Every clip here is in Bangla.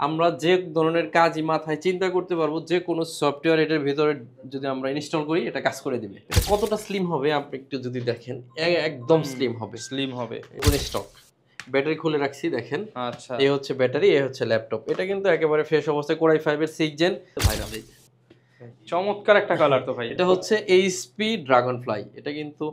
আমরা যে ধরনের কাজই মাথায় চিন্তা করতে পারবো, যে কোনো সফটওয়্যার এটার ভিতরে যদি আমরা ইনস্টল করি এটা কাজ করে দিবে। এটা কতটা স্লিম হবে আপনি একটু যদি দেখেন, একদম স্লিম হবে। স্লিম হবে। স্টক ব্যাটারি খুলে রাখছি, দেখেন। আচ্ছা, এই হচ্ছে ব্যাটারি, এই হচ্ছে ল্যাপটপ। এটা কিন্তু একেবারে ফ্রেশ অবস্থায় কোরাই 5 এর 6 জেন ভাইরাল। চমৎকার একটা কালার তো ভাই। এটা হচ্ছে এইচপি ড্রাগন ফ্লাই। এটা কিন্তু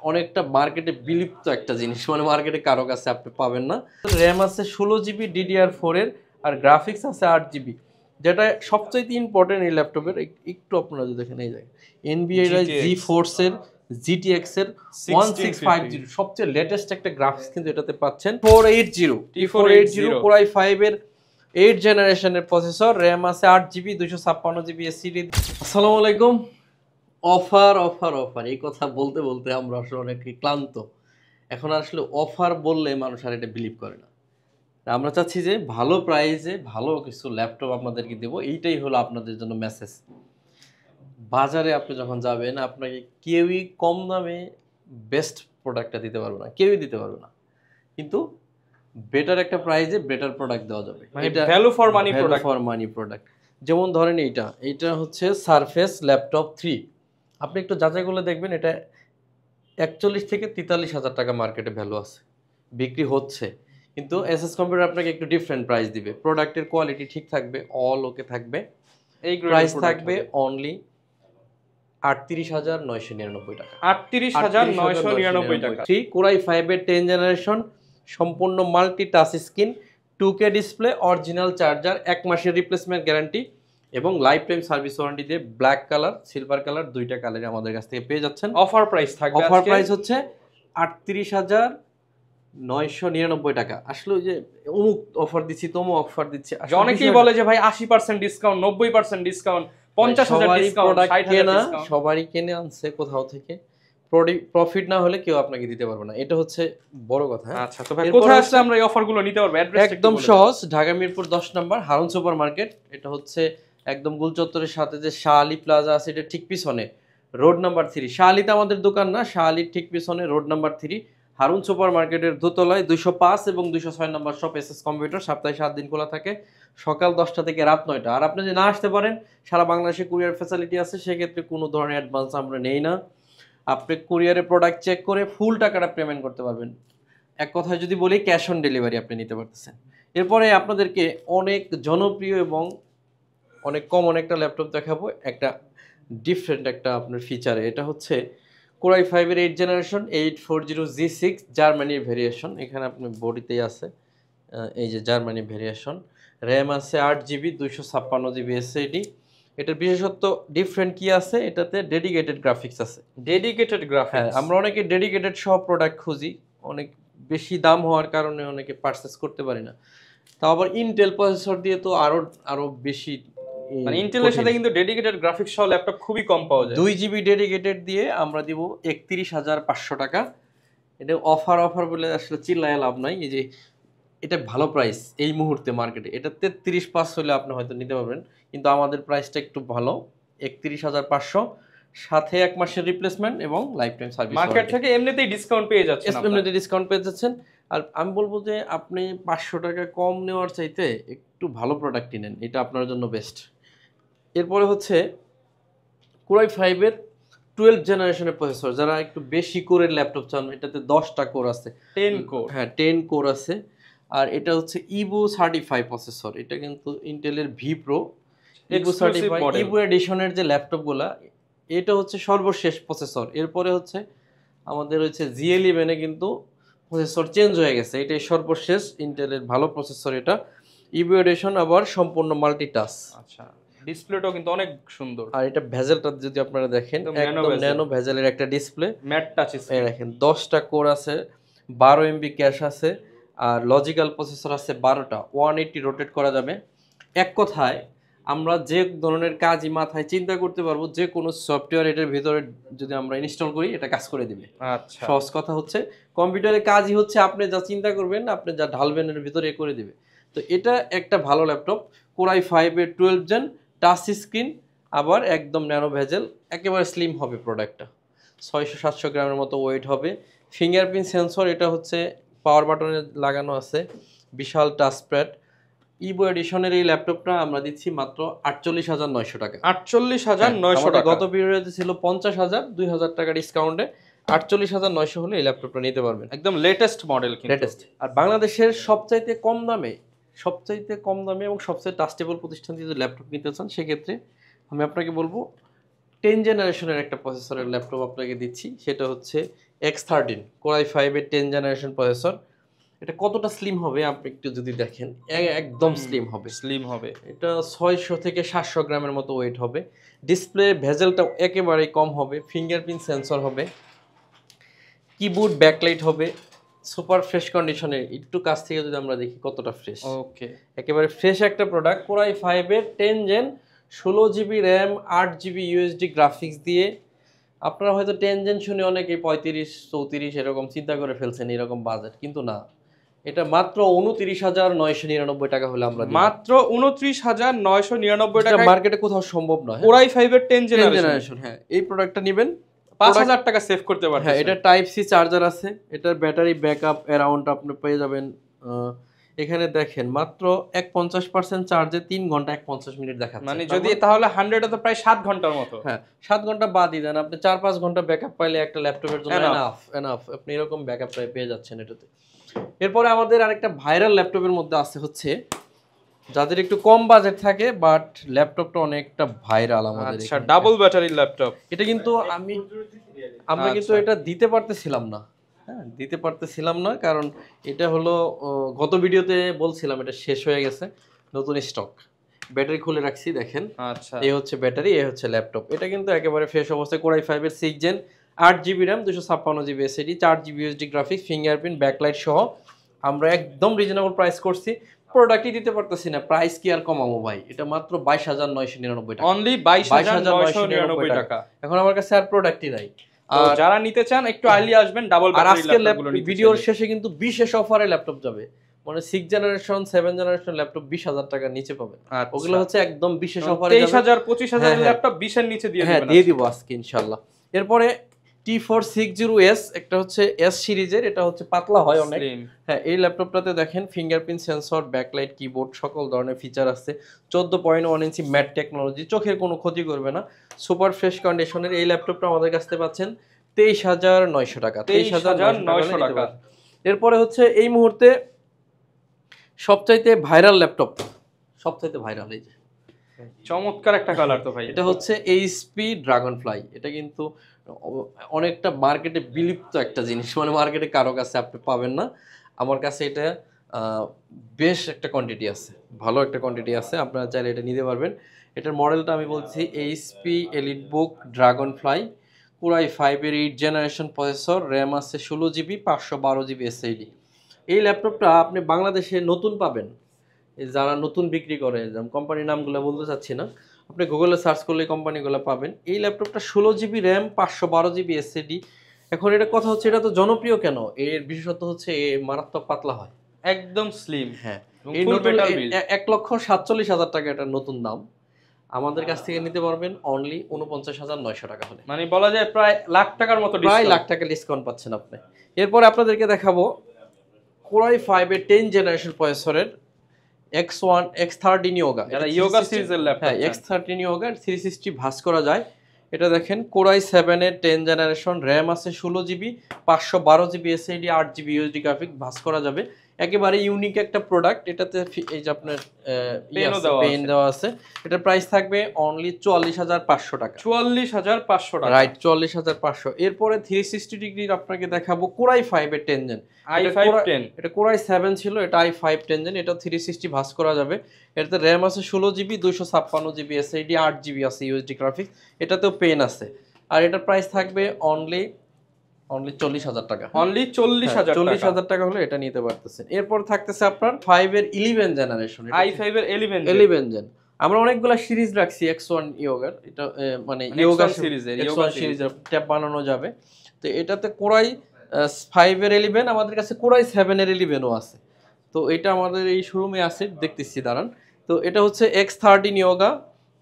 অনেকটা মার্কেটে বিলুপ্ত একটা জিনিস, মানে মার্কেটে কারো কাছে আপনি পাবেন না। র্যাম আছে 16 জিবি DDR4 এর, আর গ্রাফিক্স আছে 8 জিবি। যেটা সবচাইতে ইম্পর্টেন্ট এই ল্যাপটপের, একটু আপনারা যদি দেখেন এই জায়গায় এনভিআই জি ফোর্স এর জিটিএক্স এর 1650 সবচেয়ে লেটেস্ট একটা গ্রাফিক্স কিন্তু এটাতে পাচ্ছেন। 480 কোরাই 5 এর 8 জেনারেশনের প্রসেসর, র্যাম আছে 8 জিবি, 256 জিবি এসএসডি। আসসালামু আলাইকুম। অফার অফার অফার, এই কথা বলতে বলতে আমরা আসলে অনেক ক্লান্ত। এখন আসলে অফার বললে মানুষ আর এটা বিলিভ করে না। আমরা চাচ্ছি যে ভালো প্রাইসে ভালো কিছু ল্যাপটপ আপনাদেরকে দেবো, এইটাই হলো আপনাদের জন্য মেসেজ। বাজারে আপনি যখন যাবেন, আপনাকে কেউই কম দামে বেস্ট প্রোডাক্টটা দিতে পারবে না, কেউই দিতে পারবে না। কিন্তু বেটার একটা প্রাইসে বেটার প্রোডাক্ট দেওয়া যাবে। এটা value for money product. For money product. যেমন ধরেন এইটা হচ্ছে সারফেস ল্যাপটপ 3। আপনি একটু যাচাই করলে দেখবেন এটা 41 থেকে 43 হাজার টাকা মার্কেটে ভ্যালু আছে, বিক্রি হচ্ছে। কিন্তু এসএস কম্পিউটার আপনাকে একটু ডিফারেন্ট প্রাইস দিবে। প্রোডাক্টের কোয়ালিটি ঠিক থাকবে, অল ওকে থাকবে। এই প্রাইস থাকবে অনলি 38,999 টাকা। 38,999 টাকা। 3 কোরাই 5 এর 10 জেনারেশন, সম্পূর্ণ multi touch screen, 2K display, original charger, 1 মাসের রিপ্লেসমেন্ট গ্যারান্টি এবং লাইফ টাইম সার্ভিস ওয়ারেন্টি দিয়ে ব্ল্যাক কালার, সিলভার কালার, দুইটা কালারে আমাদের কাছ থেকে পেয়ে যাচ্ছেন। অফার প্রাইস থাকবে, অফার প্রাইস হচ্ছে 38,999 টাকা। আসলে ওই যে অমুক অফার দিচ্ছি, তমুক অফার দিচ্ছি, অনেকেই বলে যে ভাই 80% ডিসকাউন্ট, 90% ডিসকাউন্ট, 50,000 ডিসকাউন্ট, 60,000 ডিসকাউন্ট। সবারই কিনে আনছে কোথাও থেকে, প্রফিট না হলে কেউ আপনাকে দিতে পারবে না, এটা হচ্ছে বড় কথা। আচ্ছা, তো ভাই কোথায় আসলে আমরা এই অফারগুলো নিতে পারবো? অ্যাড্রেসটা একদম সহজ, ঢাকা মিরপুর 10 নম্বর হারুন সুপার মার্কেট। এটা হচ্ছে একদম গুল চত্বরের সাথে যে শাহ আলী প্লাজা আছে, এটা ঠিক পিছনে, রোড নাম্বার 3। শাহ আলীতে আমাদের দোকান না, শাহ আলীর ঠিক পিছনে রোড নাম্বার 3 হারুন সুপার মার্কেটের দোতলায় 205 এবং 206 নম্বর শপ এসএস কম্পিউটার। সপ্তাহে 7 দিন খোলা থাকে, সকাল 10টা থেকে রাত 9টা। আর আপনি যদি না আসতে পারেন, সারা বাংলাদেশে কুরিয়ার ফ্যাসিলিটি আছে, সেক্ষেত্রে কোনো ধরনের অ্যাডভান্স আমরা নেই না। আপনি কুরিয়ারে প্রোডাক্ট চেক করে ফুল টাকাটা পেমেন্ট করতে পারবেন। এক কথায় যদি বলি, ক্যাশ অন ডেলিভারি আপনি নিতে পারতেছেন। এরপরে আপনাদেরকে অনেক জনপ্রিয় এবং অনেক কমন একটা ল্যাপটপ দেখাবো, একটা ডিফারেন্ট একটা আপনার ফিচারে। এটা হচ্ছে কোরাই 5 এর 8 জেনারেশন 840G6 জার্মানির ভেরিয়েশন। এখানে আপনার বডিতেই আছে এই যে জার্মানি ভেরিয়েশন। র্যাম আছে 8 জিবি, 256 জিবি এসএসডি। এটার বিশেষত্ব ডিফারেন্ট কি আছে, এটাতে ডেডিকেটেড গ্রাফিক্স আছে। Dedicated graphics. আমরা অনেকে ডেডিকেটেড সব প্রোডাক্ট খুঁজি, অনেক বেশি দাম হওয়ার কারণে অনেকে পারচেস করতে পারি না। তাও আবার ইন্টেল প্রসেসর দিয়ে তো আরো বেশি, মানে ইন্টেলের সাথে কিন্তু ডেডিকেটেড গ্রাফিক্স সহ ল্যাপটপ খুবই কম পাওয়া যায়। 2 জিবি ডেডিকেটেড দিয়ে আমরা দিব 31,500 টাকা। এটা অফার বলে আসলে চিল্লায় লাভ নাই। এই যে এটা ভালো প্রাইস এই মুহূর্তে মার্কেটে, এটা 33,500 হলে আপনি হয়তো নিতে পারবেন, কিন্তু আমাদের প্রাইসটা একটু ভালো, 31,500, সাথে 1 মাসের রিপ্লেসমেন্ট এবং লাইফ টাইম সার্ভিস। মার্কেট থেকে এমনিতেই ডিসকাউন্ট পেয়ে যাচ্ছেন, এমনিতেই ডিসকাউন্ট পেয়ে যাচ্ছেন। আর আমি বলবো যে আপনি 500 টাকা কম নেওয়ার চাইতে একটু ভালো প্রোডাক্ট কিনেন, এটা আপনার জন্য বেস্ট। এরপরে হচ্ছে কোরাই 5 এর 12 জেনারেশনের প্রসেসর। যারা একটু বেশি কোরের ল্যাপটপ চান, এটাতে 10টা কোর আছে, 10 কোর। হ্যাঁ 10 কোর আছে। আর এটা হচ্ছে ইভো 35 প্রসেসর। এটা কিন্তু ইন্টেলের ভি প্রো ইভো 35 ইভো এডিশনের যে ল্যাপটপগুলা, এটা হচ্ছে সর্বশেষ প্রসেসর। এরপরে হচ্ছে আমাদের হচ্ছে জি11 এ কিন্তু প্রসেসর চেঞ্জ হয়ে গেছে, এটাই সর্বশেষ ইন্টেলের ভালো প্রসেসর এটা। ইভো এডিশন আবার সম্পূর্ণ মাল্টি টাচ। আচ্ছা, ডিসপ্লেটাও কিন্তু অনেক সুন্দর। আর এটা ভেজেলটা যদি আপনারা দেখেন, একদম ন্যানো ভেজেলের একটা ডিসপ্লে, ম্যাট টাচ স্ক্রিন। দেখেন 10টা কোর আছে, 12 এমবি ক্যাশ আছে, আর লজিক্যাল প্রসেসর আছে 12টা, 180 রোটেট করা যাবে। এক কথায় আমরা যে ধরনের কাজই মাথায় চিন্তা করতে পারবো, যে কোনো সফটওয়্যার এটার ভিতরে যদি আমরা ইনস্টল করি এটা কাজ করে দিবে। আচ্ছা, সহজ কথা হচ্ছে কম্পিউটারের কাজই হচ্ছে আপনি যা চিন্তা করবেন, আপনি যা ঢালবেন এর ভিতরে করে দিবে। তো এটা একটা ভালো ল্যাপটপ, কোরাই 5 এর 12 জেন, টাচ স্ক্রিন, আবার একদম ন্যানো ভেজেল, একেবারে স্লিম হবে প্রোডাক্টটা, 600-700 গ্রামের মতো ওয়েট হবে। ফিঙ্গারপ্রিন্ট সেন্সর, এটা হচ্ছে পাওয়ার বাটনে লাগানো আছে, বিশাল টাচপ্যাড, ইভো এডিশনের এই ল্যাপটপটা আমরা দিচ্ছি মাত্র 48,900 টাকা। 48,900 টাকা। গত পিরিয়ডে ছিল 50,000, 2,000 টাকা ডিসকাউন্টে 48,900 হলে এই ল্যাপটপটা নিতে পারবেন। একদম লেটেস্ট মডেল, লেটেস্ট। আর বাংলাদেশের সবচাইতে কম দামে এবং সবচেয়ে ট্রাস্টেবল প্রতিষ্ঠান দিয়ে যদি ল্যাপটপ নিতে চান, সেক্ষেত্রে আমি আপনাকে বলবো 10 জেনারেশনের একটা প্রসেসরের ল্যাপটপ আপনাকে দিচ্ছি। সেটা হচ্ছে X13 Core i5 এর 10 জেনারেশন প্রসেসর। এটা কতটা স্লিম হবে আপনি একটু যদি দেখেন, একদম স্লিম হবে। এটা 600 থেকে 700 গ্রামের মতো ওয়েট হবে। ডিসপ্লে ভেজেলটা একেবারেই কম হবে। ফিঙ্গারপ্রিন্ট সেন্সর হবে। কিবোর্ড ব্যাকলাইট হবে। সুপার ফ্রেশ কন্ডিশনে, একটু কাছ থেকে যদি আমরা দেখি কতটা ফ্রেশ। ওকে, একেবারে ফ্রেশ একটা প্রোডাক্ট। Core i5 এর 10 gen 16 GB RAM 8 GB UHD graphics দিয়ে। আপনারা হয়তো 10 জেন শুনে অনেকে 35-34 এরকম চিন্তা করে ফেলছেন এরকম বাজেট, কিন্তু না, এটা মাত্র 29,999 টাকা হলে আমরা মাত্র 29,999 টাকা। মার্কেটে কোথাও সম্ভব নয়। Core i5 এর 10 জেনারেশন, হ্যাঁ, এই প্রোডাক্টটা নেবেন 5,000 টাকা সেভ করতে পারবেন। হ্যাঁ, এটা টাইপ সি চার্জার আছে। এটার ব্যাটারি ব্যাকআপ অ্যারাউন্ড আপনি পেয়ে যাবেন, এখানে দেখেন মাত্র 51% চার্জে 3 ঘন্টা 51 মিনিট দেখাচ্ছে। মানে যদি তাহলে 100 এ তো প্রায় 7 ঘন্টার মতো। হ্যাঁ, 7 ঘন্টা বাদই দেন, আপনি 4-5 ঘন্টা ব্যাকআপ পাইলে একটা ল্যাপটপের জন্য এনাফ। আপনি এরকম ব্যাকআপ পেয়ে যাচ্ছেন এটাতে। এরপরে আমাদের আরেকটা ভাইরাল ল্যাপটপের মধ্যে আছে হচ্ছে যাদের একটু কম বাজেট থাকে বাট ল্যাপটপটা অনেকটা ভাইরাল আমাদের। আচ্ছা, ডাবল ব্যাটারি ল্যাপটপ। এটা কিন্তু আমরা কিন্তু এটা দিতে পারতেছিলাম না। হ্যাঁ, দিতে পারতেছিলাম না কারণ এটা হলো গত ভিডিওতে বলছিলাম এটা শেষ হয়ে গেছে, নতুন স্টক। ব্যাটারি খুলে রাখছি, দেখেন। আচ্ছা, এই হচ্ছে ব্যাটারি, এই হচ্ছে ল্যাপটপ। এটা কিন্তু একেবারে ফ্রেশ অবস্থায়। Core i5 এর 6 gen 8 GB RAM 256 GB SSD 4 GB UHD graphics fingerprint backlight সহ আমরা একদম রিজনেবল প্রাইস করছি। প্রোডাক্টই দিতে পারতেছি না, প্রাইস কি আর কমাবো ভাই? এটা মাত্র 22,999 টাকা। অনলি 22,999 টাকা। এখন আমার কাছে আর প্রোডাক্টই নাই। আর যারা নিতে চান একটু আর্লি আসবেন। ডাবল ব্যাটারি ল্যাপটপগুলো নিতে ভিডিওর শেষে কিন্তু বিশেষ অফারে ল্যাপটপ যাবে, মানে 6 জেনারেশন 7 জেনারেশন ল্যাপটপ 20,000 টাকার নিচে পাবেন। ওগুলো হচ্ছে একদম বিশেষ অফারে 23,000-25,000 এর ল্যাপটপ 20 এর নিচে দিয়ে দিবেন। দিয়ে দিব আজকে ইনশাআল্লাহ। এরপরে T460S, একটা হচ্ছে S সিরিজের, এটা হচ্ছে পাতলা হয় অনেক। হ্যাঁ, এই ল্যাপটপটাতে দেখেন ফিঙ্গারপ্রিন্ট সেন্সর, ব্যাকলাইট, কিবোর্ড সকল ধরনের ফিচার আছে। 14.1 ইঞ্চি ম্যাট টেকনোলজি, চোখের কোনো ক্ষতি করবে না। সুপার ফ্রেশ কন্ডিশনের এই ল্যাপটপটা আমাদের কাছ থেকে পাচ্ছেন 23,900 টাকা। 23,900 টাকা। এরপরে হচ্ছে এই মুহূর্তে সবচাইতে ভাইরাল ল্যাপটপ, সবচাইতে ভাইরাল, এই যে চমৎকার একটা কালার তো ভাই। এটা হচ্ছে HP ড্রাগনফ্লাই। এটা কিন্তু অনেকটা মার্কেটে বিলুপ্ত একটা জিনিস, মানে মার্কেটে কারো কাছে আপনি পাবেন না। আমার কাছে এটা বেশ একটা কোয়ান্টিটি আছে, ভালো একটা কোয়ান্টিটি আছে, আপনারা চাইলে এটা নিতে পারবেন। এটার মডেলটা আমি বলছি HP EliteBook Dragonfly. Core i5 এর 8 জেনারেশন প্রসেসর, র্যাম আছে 16 জিবি 512 জিবি এসএসডি। এই ল্যাপটপটা আপনি বাংলাদেশে নতুন পাবেন, যারা নতুন বিক্রি করে, যেমন কোম্পানির নামগুলো বলতে চাচ্ছি না, আপনি গুগলে সার্চ করলে কোম্পানিগুলো পাবেন। এই ল্যাপটপটা 16 জিবি র্যাম 512 জিবি এসএসডি। এখন এটা কথা হচ্ছে এটা তো জনপ্রিয় কেন, এর বিশেষত্ব হচ্ছে মারাত্মক পাতলা হয়, একদম স্লিম। হ্যাঁ, এই নতুন 1,47,000 টাকা এটা নতুন দাম। আমাদের কাছ থেকে নিতে পারবেন অনলি 49,900 টাকা হলে, মানে বলা যায় প্রায় লাখ টাকার মতো, প্রায় লাখ টাকা ডিসকাউন্ট পাচ্ছেন আপনি। এরপরে আপনাদেরকে দেখাবো Core i5 এর 10 জেনারেশন প্রসেসরের X13 Yoga। এটা Yoga সিরিজের ল্যাপটপ। হ্যাঁ, X13 Yoga 360 ভাঁজ করা যায়। এটা দেখেন Core i7 এর 10 জেনারেশন, র্যাম আছে 16 GB 512 GB SSD 8 GB USD graphic, ভাঁজ করা যাবে। একেবারে ইউনিক একটা প্রোডাক্ট। এটাতে এই যে আপনার পেন দেওয়া আছে। এটার প্রাইস থাকবে অনলি 44,500 টাকা। 44,500 টাকা, রাইট, 44,500। এরপরে 360 ডিগ্রির আপনাকে দেখাবো Core i5 এর 10 জেন। i5-10, এটা Core i7 ছিল, এটা i5 10 জেন। এটা 360 ভাঁজ করা যাবে। এটাতে র্যাম আছে 16 জিবি 256 জিবি এসএসডি 8 জিবি আছে ইউএসডি গ্রাফিক্স। এটাতেও পেন আছে। আর এটার প্রাইস থাকবে অনলি 40,000 টাকা। অনলি 40,000 টাকা হলে এটা নিতে পারতেছেন। এরপর থাকতেছে আপনার 5 এর 11 জেনারেশন, i5 এর 11 জেন। আমরা অনেকগুলা সিরিজ রাখছি X1 Yoga, এটা মানে Yoga সিরিজের ট্যাব বানানো যাবে। তো এটাতে Core i5 এর 11, আমাদের কাছে Core i7 এর 11ও আছে। তো এটা আমাদের এই শোরুমে আছে, দেখতেছি দাঁড়ান। তো এটা হচ্ছে X13 Yoga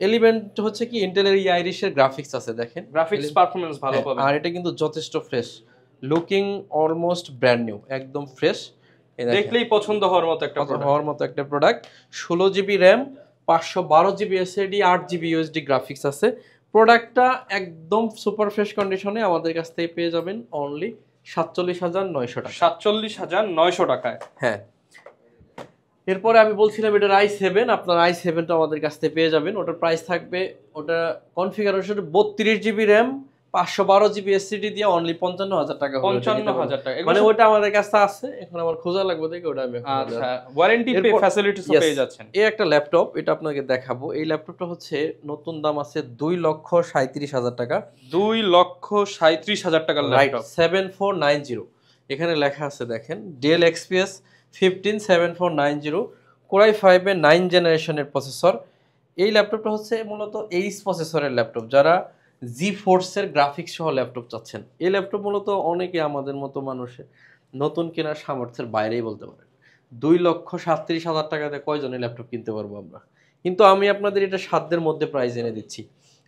11 হচ্ছে কি ইন্টেলের আইরিশের গ্রাফিক্স আছে, দেখেন গ্রাফিক্স পারফরম্যান্স ভালো পাবেন। আর এটা কিন্তু যথেষ্ট fresh looking, almost brand new, একদম ফ্রেশ। দেখলেই পছন্দ হওয়ার মতো একটা product. 16 GB RAM, 512 GB SSD, 8 GB UHD graphics আছে। প্রোডাক্টটা একদম সুপার ফ্রেশ কন্ডিশনে আমাদের কাছ থেকে পেয়ে যাবেন অনলি 47,900 টাকা। 47,900 টাকায়। হ্যাঁ, এরপরে আমি বলছিলাম এটার i7, আপনার i7টা আমাদের কাছ থেকে পেয়ে যাবেন। ওটার প্রাইস থাকবে, ওটা configuration 32 GB RAM, 512 GB SSD দিয়ে অনলি 55,000 টাকা। 55,000 টাকা, মানে ওটা আমাদের কাছে আছে, এখন আমার খোঁজা লাগবে দেখে ওটা আমি। আচ্ছা, ওয়ারেন্টি ফ্যাসিলিটিস পেয়ে যাচ্ছেন। এই একটা ল্যাপটপ, এটা আপনাকে দেখাবো। এই ল্যাপটপটা হচ্ছে নতুন দাম আছে 2,37,000 টাকা। 2,37,000 টাকার ল্যাপটপ, 7490। এখানে লেখা আছে দেখেন, ডেল এক্সপিএস 15 7490, কোরাই 5 এর 9 জেনারেশনের প্রসেসর। এই ল্যাপটপটা হচ্ছে মূলত এইচ প্রসেসরের ল্যাপটপ। যারা জি ফোর্সের গ্রাফিক্স সহ ল্যাপটপ চাচ্ছেন, এই ল্যাপটপ মূলত অনেকে আমাদের মতো মানুষের নতুন কেনার সামর্থ্যের বাইরেই বলতে পারেন। 2,37,000 টাকাতে কয়জনের ল্যাপটপ কিনতে পারবো আমরা? কিন্তু আমি আপনাদের এটা সাধ্যের মধ্যে প্রাইস এনে দিচ্ছি।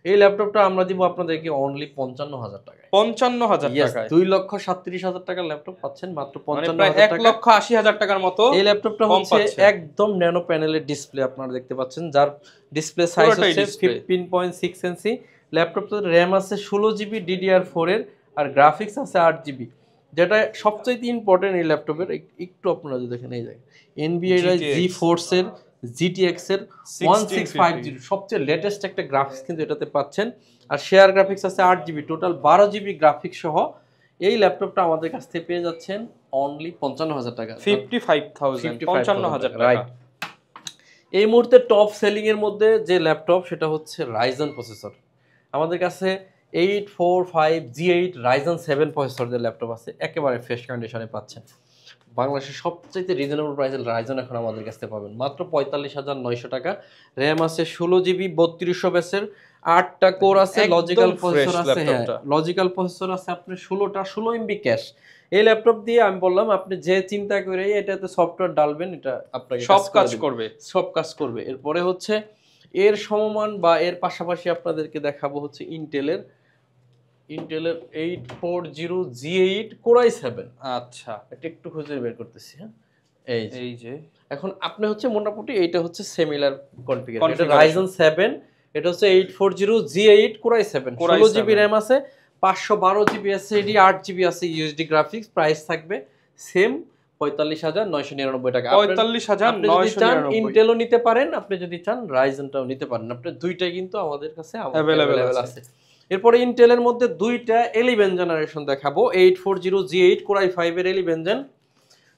এই ল্যাপটপটা আমরা দিব আপনাদেরকে অনলি 55,000 টাকায়। 55,000 টাকায় 2,37,000 টাকার ল্যাপটপ পাচ্ছেন মাত্র 55,000 টাকা। 1,80,000 টাকার মতো। এই ল্যাপটপটা হচ্ছে একদম ন্যানো প্যানেলের ডিসপ্লে আপনারা দেখতে পাচ্ছেন, যার ডিসপ্লে সাইজ হচ্ছে 15.6 ইঞ্চি। ল্যাপটপটার র্যাম আছে 16 জিবি DDR4 এর, আর গ্রাফিক্স আছে 8 জিবি। যেটা সবচেয়ে ইম্পর্টেন্ট এই ল্যাপটপের, একটু আপনারা যদি দেখেন এই জায়গায় এনভিআই GeForce এর GTX এর 1650, সবচেয়ে লেটেস্ট একটা গ্রাফিক্স কিন্তু এটাতে পাচ্ছেন। আর শেয়ার গ্রাফিক্স আছে 8 জিবি, টোটাল 12 জিবি গ্রাফিক্স সহ এই ল্যাপটপটা আমাদের কাছ থেকে পেয়ে যাচ্ছেন অনলি 55,000 টাকা। 55,000 টাকা। এই মুহূর্তে টপ সেলিং এর মধ্যে যে ল্যাপটপ, সেটা হচ্ছে রাইজন প্রসেসর। আমাদের কাছে 845G8 রাইজন 7 প্রসেসরের ল্যাপটপ আছে, একেবারে ফ্রেশ কন্ডিশনে পাচ্ছেন। বাংলাদেশের সবচেয়ে রিজনেবল প্রাইসে রাইজন এখন আমাদের কাছে পাবেন মাত্র 45,900 টাকা। র্যাম আছে 16 জিবি, 3200 বেসের, 8টা কোর আছে, লজিক্যাল প্রসেসর আছে। হ্যাঁ, লজিক্যাল প্রসেসর আছে আপনার 16 MB ক্যাশ। এই ল্যাপটপ দিয়ে আমি বললাম, আপনি যে চিন্তা করে এটাতে সফটওয়্যার ডালবেন, এটা আপনাকে সব কাজ করবে। এরপরে হচ্ছে এর সমমান বা এর পাশাপাশি আপনাদেরকে দেখাবো হচ্ছে ইন্টেলের 840G8 কোরাই 7। আচ্ছা, এটা একটু খুঁজে বের করতেছি। হ্যাঁ, এই যে এখন আপনি হচ্ছে মোটামুটি এইটা হচ্ছে সিমিলার কনফিগারেশন। এটা রাইজন 7, এটা হচ্ছে 840G8 কোরাই 7, 16 জিবি র্যাম আছে, 512 জিবি এসএসডি, 8 জিবি আছে ইউএসডি গ্রাফিক্স। প্রাইস থাকবে সেম 45,999 টাকা। 45,999। ইন্টেলও নিতে পারেন, আপনি যদি চান রাইজেনটাও নিতে পারেন। আপনি দুইটাই কিন্তু আমাদের কাছে अवेलेबल আছে। এরপরে ইন্টেলের মধ্যে দুইটা 11 জেনারেশন দেখাবো। 840G8 কোরাই 5 এর 11 gen,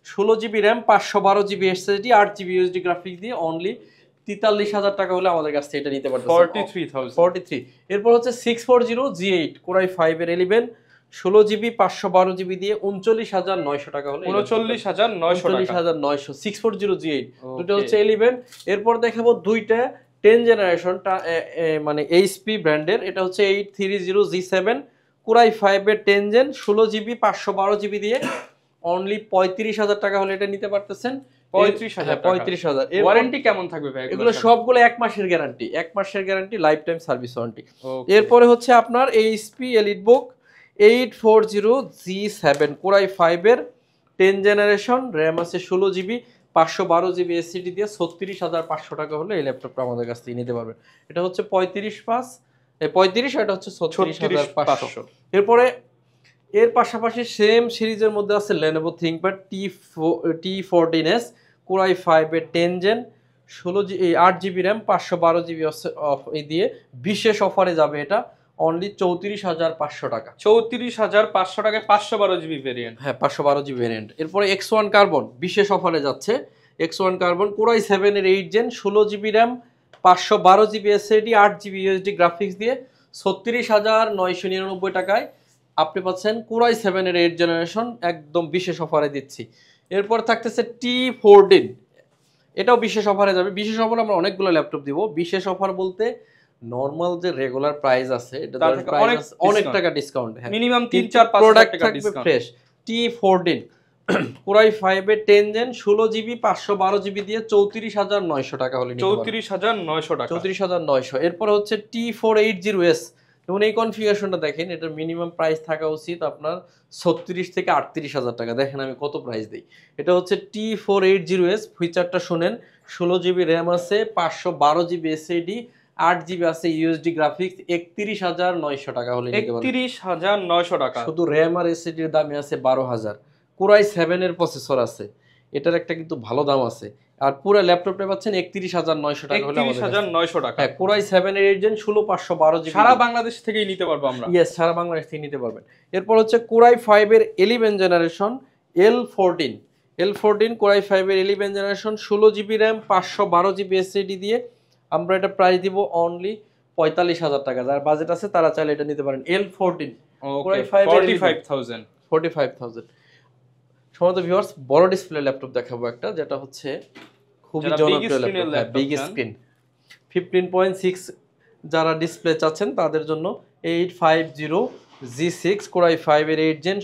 16 GB RAM, 512 GB SSD, 8 GB UHD graphics দিয়ে অনলি 43,000 টাকা হলে আমাদের কাছ থেকে এটা নিতে পারবেন। 43। এরপর হচ্ছে 640G8 কোরাই 5 এর 11, 16 জিবি, 512 জিবি দিয়ে 39,900 টাকা হলে 39,900 640G8 দুটো হচ্ছে 11। এরপর দেখাবো দুইটা 10 জেনারেশন, মানে এইচপি ব্র্যান্ডের। এটা হচ্ছে 830G7 কোরাই 5 এর 10 জেন, 16 জিবি, 512 জিবি দিয়ে অনলি 35,000 টাকা হলে এটা নিতে পারতেছেন। 35,000। ওয়ারেন্টি কেমন থাকবে ভাই? এগুলো সবগুলো 1 মাসের গ্যারান্টি, 1 মাসের guarantee, life time service warranty. এরপরে হচ্ছে আপনার এইচপি এলিটবুক 840G7 কোরাই 5 এর 10 জেনারেশন, র্যাম আছে 16 জিবি, 512 জিবি এসএসডি দিয়ে 36,500 টাকা হলে এই ল্যাপটপটা আমাদের কাছ থেকে নিতে পারবেন। এটা হচ্ছে 35, এটা হচ্ছে 36,500। এরপরে এর পাশাপাশি সেম সিরিজের মধ্যে আছে Lenovo ThinkPad T14s কোরাই 5 এর 10 জেন, 8 জিবি র্যাম, 512 জিবি দিয়ে বিশেষ অফারে যাবে এটা অনলি 34,500 টাকা। 34,500 টাকায় 512 জিবি ভেরিয়েন্ট। হ্যাঁ, 512 জিবি ভেরিয়েন্ট। এরপরে X1 কার্বন বিশেষ অফারে যাচ্ছে। X1 কার্বন কোরাই 7 এর 8 gen, 16 GB RAM, 512 GB SSD, 8 GB UHD graphics দিয়ে 36,999 টাকায় আপনি পাচ্ছেন কোরাই 7 এর 8 জেনারেশন, একদম বিশেষ অফারে দিচ্ছি। এরপর থাকতেছে T14, এটাও বিশেষ অফারে যাবে। বিশেষ অফারে আমরা অনেকগুলো ল্যাপটপ দিব। বিশেষ অফার বলতে নরমাল যে রেগুলার প্রাইস আছে এটা অনেক টাকা ডিসকাউন্ট। হ্যাঁ, মিনিমাম 3-4 টাকা ডিসকাউন্ট। ফ্রেশ T14 কোরাই 5 এর 10 জেন, 16 জিবি, 512 জিবি দিয়ে 34,900 টাকা হলে 34,900 টাকা। 34,900। এরপর হচ্ছে T480s যেমন এই কনফিগারেশনটা দেখেন, এটার মিনিমাম প্রাইস থাকা উচিত আপনার 36 থেকে 38,000 টাকা। দেখেন আমি কত প্রাইস দিই। এটা হচ্ছে T480S, ফিচারটা শুনেন, 16GB র্যাম আছে, 512GB SSD, 8GB আছে ইউএসডি গ্রাফিক্স, 31,900 টাকা হলে নিতে পারবেন। 31,900 টাকা। শুধু র্যাম আর এসএসডি এর দামে আছে 12,000। কোরাই 7 এর প্রসেসর আছে, এটার একটা কিন্তু ভালো দাম আছে। আর পুরো ল্যাপটপটা পাচ্ছেন 31,900 টাকা হলে আমাদের 31,900 টাকা। হ্যাঁ, কোরাই 7 এর 8 জেন 16512GB। সারা বাংলাদেশ থেকেই নিতে পারবো আমরা। ইয়েস, সারা বাংলাদেশ থেকে নিতে পারবেন। এরপর হচ্ছে কোরাই 5 এর 11 জেনারেশন L14 কোরাই 5 এর 11 generation, 16GB RAM, 512GB SSD দিয়ে আমরা এটা প্রাইস দিব অনলি 45,000 টাকা। যার বাজেট আছে তারা চাইলে এটা নিতে পারেন। L14 কোরাই 5 এর 45,000। সমস্ত ভিউয়ার্স, বড় ডিসপ্লে ল্যাপটপ দেখাবো একটা, যেটা হচ্ছে খুবই জনপ্রিয় ল্যাপটপ, বিগ স্ক্রিন 15.6 যারা ডিসপ্লে চাচ্ছেন তাদের জন্য 850G6 কোরাই 5 এর 8 জেন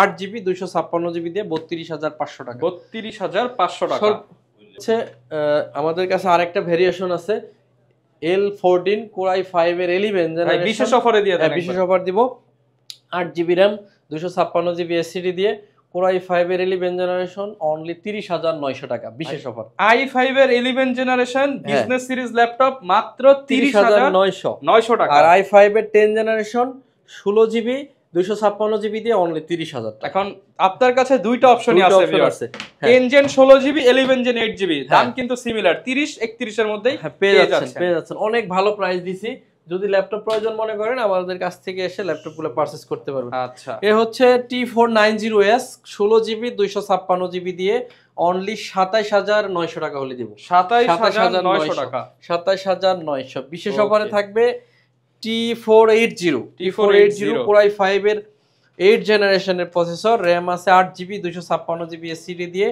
8GB 256GB দিয়ে 32,500 টাকা। 32,500 টাকা হচ্ছে আমাদের কাছে আরেকটা ভেরিয়েশন আছে L14 কোরাই 5 এর 11 জেনারেশন, বিশেষ অফারে দিয়ে দেন। বিশেষ অফার দিব, 8GB র্যাম 256GB এসএসডি দিয়ে কোরাই 5 এর 11 জেনারেশন অনলি 30,900 টাকা, বিশেষ অফার। i5 এর 11 জেনারেশন বিজনেস সিরিজ ল্যাপটপ মাত্র 30,900 টাকা। আর i5 এর 10 জেনারেশন 16GB 256GB দিয়ে অনলি 30,000 টাকা। এখন আপনার কাছে দুইটা অপশনই আছে viewers, 10 gen 16GB 11 gen 8GB, দাম কিন্তু সিমিলার 30-31 এর মধ্যেই পেয়ে যাচ্ছেন। অনেক ভালো প্রাইস দিছি। যদি ল্যাপটপ প্রয়োজন মনে করেন আমাদের কাছ থেকে এসে ল্যাপটপগুলো পারচেজ করতে পারবেন। আচ্ছা, এ হচ্ছে T490S 16GB 256GB দিয়ে অনলি 27,900 টাকা হলে দিব। 27,900 টাকা, 27,900। বিশেষ অফারে থাকবে T480 কোরাই 5 এর 8 জেনারেশনের প্রসেসর, র্যাম আছে 8GB 256GB এসএসডি দিয়ে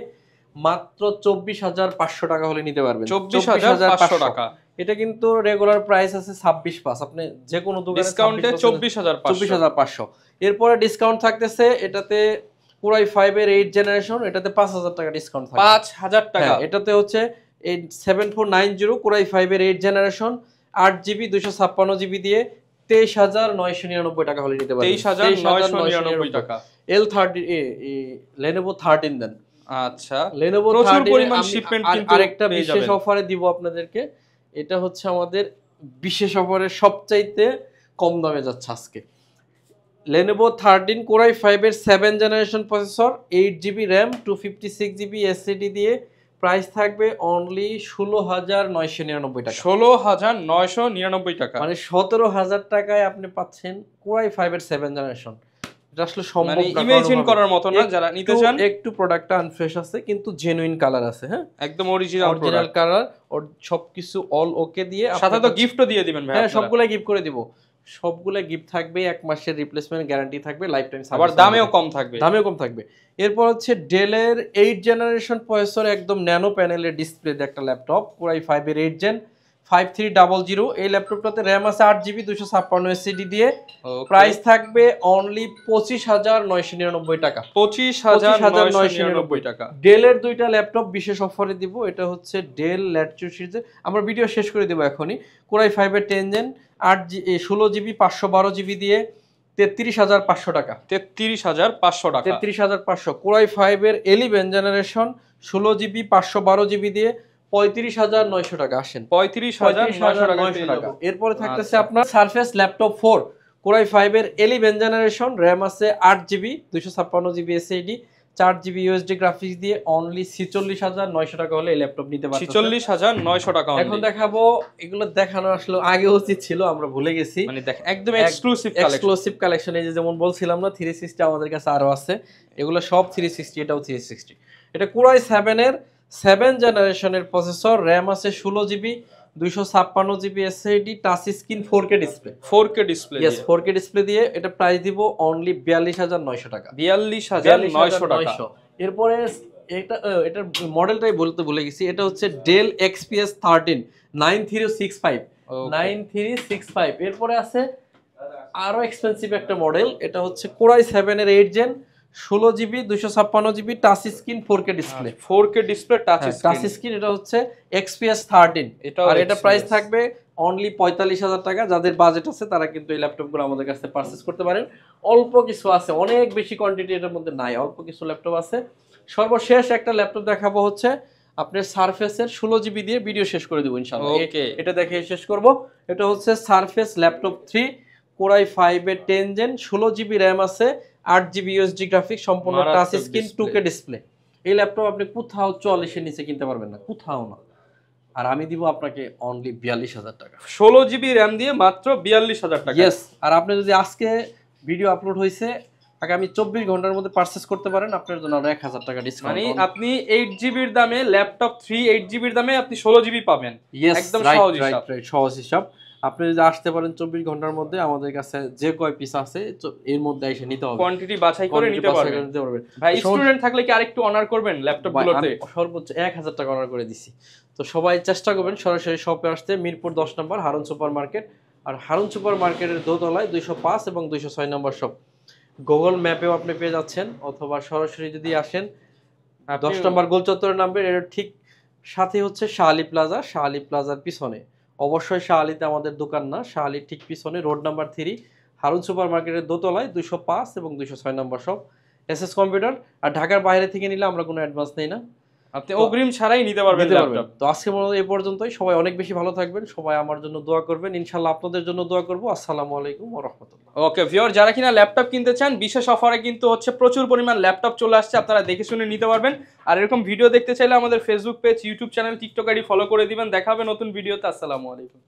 মাত্র 24,500 টাকা হলে নিতে পারবেন। 24,500 টাকা। এটা কিন্তু রেগুলার প্রাইস আছে 26,500, আপনি যে কোনো দোকানে ডিসকাউন্টে 24,500। এরপরে ডিসকাউন্ট থাকতেছে এটাতে কোরাই 5 এর 8 জেনারেশন, এটাতে 5,000 টাকা ডিসকাউন্ট থাকবে। 5,000 টাকা। এটাতে হচ্ছে 7490 কোরাই 5 এর 8 জেনারেশন 8GB 256GB দিয়ে 23,999 টাকা হলে নিতে পারবেন। 23,999 টাকা। L30 Lenovo 13 দেন। আচ্ছা, Lenovo প্রচুর পরিমাণ শিপমেন্ট কিন্তু আরেকটা বিশেষ অফারে দিব আপনাদেরকে। এটা হচ্ছে আমাদের বিশেষ অফারের সবচাইতে কম দামে যাচ্ছে আজকে। Lenovo 13 কোরাই 5 এর 7 generation processor, 8GB RAM 256GB SSD দিয়ে প্রাইস থাকবে অনলি 16,999 টাকা। 16,999 টাকা, মানে 17,000 টাকায় আপনি পাচ্ছেন কোরাই 5 এর 7 জেনারেশন। এটা আসলে সম্ভব না, ইমাজিন করার মতো না। যারা নিতে চান, একটু প্রোডাক্টটা আনফ্রেশ আছে কিন্তু জেনুইন কালার আছে, হ্যাঁ একদম অরিজিনাল কালার, ওর সবকিছু অল ওকে দিয়ে সাথে তো গিফটও দিয়ে দিবেন ভাই। হ্যাঁ, সবগুলা গিফট করে দিব, সবগুলা গিফট থাকবে, 1 মাসের রিপ্লেসমেন্ট গ্যারান্টি থাকবে, লাইফ টাইম সার্ভিস, আবার দামেও কম থাকবে। এরপর হচ্ছে ডেলের 8 জেনারেশন প্রসেসর, একদম ন্যানো প্যানেলের ডিসপ্লে একটা ল্যাপটপ, কোরাই 5 এর 8 জেন 5300। এই ল্যাপটপটাতে র্যাম আছে 8GB 256 এসএসডি দিয়ে প্রাইস থাকবে অনলি 25,999 টাকা। 25,999 টাকা। ডেলের দুইটা ল্যাপটপ বিশেষ অফারে দিব। এটা হচ্ছে ডেল ল্যাটিটিউড সিরিজের, আমরা ভিডিও শেষ করে দেব এখনই। কোরাই 5 এর 10 জেন 16GB 512GB দিয়ে 33,500 টাকা। 33,500 টাকা। 33,500। কোরাই 5 এর 11 জেনারেশন 16GB 512GB দিয়ে 35,900 টাকা। আসেন 35,900 টাকা। এরপরে থাকতেছে আপনার সারফেস ল্যাপটপ 4 কোরাই 5 এর 11 জেনারেশন, র্যাম আছে 8GB 256GB SSD, 4GB USD graphics দিয়ে অনলি 46,900 টাকা হলে এই ল্যাপটপ নিতে পারবেন। 46,900 টাকা। এখন দেখাবো, এগুলো দেখানো আসলে আগে উচিত ছিল, আমরা ভুলে গেছি। মানে দেখ একদম এক্সক্লুসিভ কালেকশন। এই যে যেমন বলছিলাম না 360 আমাদের কাছে আরো আছে, এগুলো সব 360, এটাও 360। এটা কোরাই 7 এর 7 জেনারেশনের প্রসেসর, র্যাম আছে 16GB 256GB SSD, touch screen 4K display. 4K display, yes 4K display দিয়ে এটা প্রাইস দিব অনলি 42,900 টাকা। 42,900 টাকা। এরপরে এটার মডেলটাই বলতে ভুলে গেছি, এটা হচ্ছে ডেল XPS 13 9365। এরপরে আছে আরো এক্সপেন্সিভ একটা মডেল, এটা হচ্ছে কোরাই 7 এর 8 gen 16GB 256GB touch screen 4K display. 4K display touch screen, এটা হচ্ছে XPS 13। আর এটা প্রাইস থাকবে অনলি 45,000 টাকা। যাদের বাজেট আছে তারা কিন্তু এই ল্যাপটপগুলো আমাদের কাছে পারচেস করতে পারেন। অল্প কিছু আছে, অনেক বেশি কোয়ান্টিটি এটার মধ্যে নাই, অল্প কিছু ল্যাপটপ আছে। সর্বশেষ একটা ল্যাপটপ দেখাবো হচ্ছে আপনার সারফেসের 16 GB দিয়ে ভিডিও শেষ করে দেবো ইনশাআল্লাহ। এটা দেখে শেষ করব। এটা হচ্ছে সারফেস ল্যাপটপ 3 Core i5 এর 10 Gen, 16 GB র্যাম আছে, 8 GB USD গ্রাফিক্স, সম্পূর্ণ টাচ স্ক্রিন, 2K ডিসপ্লে। এই ল্যাপটপ আপনি কোথাও 44 এর নিচে কিনতে পারবেন না, কোথাও না। আর আমি দিব আপনাকে অনলি 42,000 টাকা। 16 GB র্যাম দিয়ে মাত্র 42,000 টাকা। ইয়েস। আর আপনি যদি আজকে ভিডিও আপলোড হয়েছে আগামী 24 ঘন্টার মধ্যে পারচেজ করতে পারেন, আপনার জন্য আরো 1,000 টাকা ডিসকাউন্ট। মানে আপনি 8 GB এর দামে ল্যাপটপ 3 8 GB এর দামে আপনি 16 GB পাবেন। একদম সহজ হিসাব। সহজ হিসাব। আপনি যদি আসতে পারেন 24 ঘন্টার মধ্যে, আমাদের কাছে যে কয় পিস আছে এর মধ্যে এসে নিতে হবে, কোয়ান্টিটি বাছাই করে নিতে পারবেন। ভাই স্টুডেন্ট থাকলে কি আরেকটু অনার করবেন ল্যাপটপগুলোতে? সর্বোচ্চ 1,000 টাকা অনার করে দিছি। তো সবাই চেষ্টা করবেন সরাসরি শপে আসতে, মিরপুর 10 নম্বর হারুন সুপার মার্কেট। আর হারুন সুপার মার্কেটের দোতলায় 205 এবং 206 নম্বর শপ। গুগল ম্যাপেও আপনি পেয়ে যাচ্ছেন, অথবা সরাসরি যদি আসেন 10 নম্বর গোল চত্বরের নাম্বার, এর ঠিক সাথে হচ্ছে শাহালি প্লাজা। শাহালি প্লাজার পিছনে, অবশ্যই শাহালিতে আমাদের দোকান না, শাহালির ঠিক পিছনে রোড নাম্বার 3 হারুন সুপার মার্কেটের দোতলায় 205 এবং 206 নম্বর শপ, এসএস কম্পিউটার। আর ঢাকার বাইরে থেকে নিলে আমরা কোনো অ্যাডভান্স নেই না, আপনি অগ্রিম ছাড়াই নিতে পারবেন ল্যাপটপ। তো আজকে মনে হয় এই পর্যন্তই। সবাই অনেক বেশি ভালো থাকবেন, সবাই আমার জন্য দোয়া করবেন, ইনশাআল্লাহ আপনাদের জন্য দোয়া করব। আসসালামু আলাইকুম ওয়া রাহমাতুল্লাহ। ওকে ভিউয়ার, যারা কিনা ল্যাপটপ কিনতে চান, বিশেষ অফারে কিন্তু হচ্ছে প্রচুর পরিমাণ ল্যাপটপ চলে আসছে, আপনারা দেখে শুনে নিতে পারবেন। আর এরকম ভিডিও দেখতে চাইলে আমাদের Facebook page, YouTube channel, TikTok ID follow করে দিবেন। দেখা হবে নতুন ভিডিওতে। আসসালামু আলাইকুম।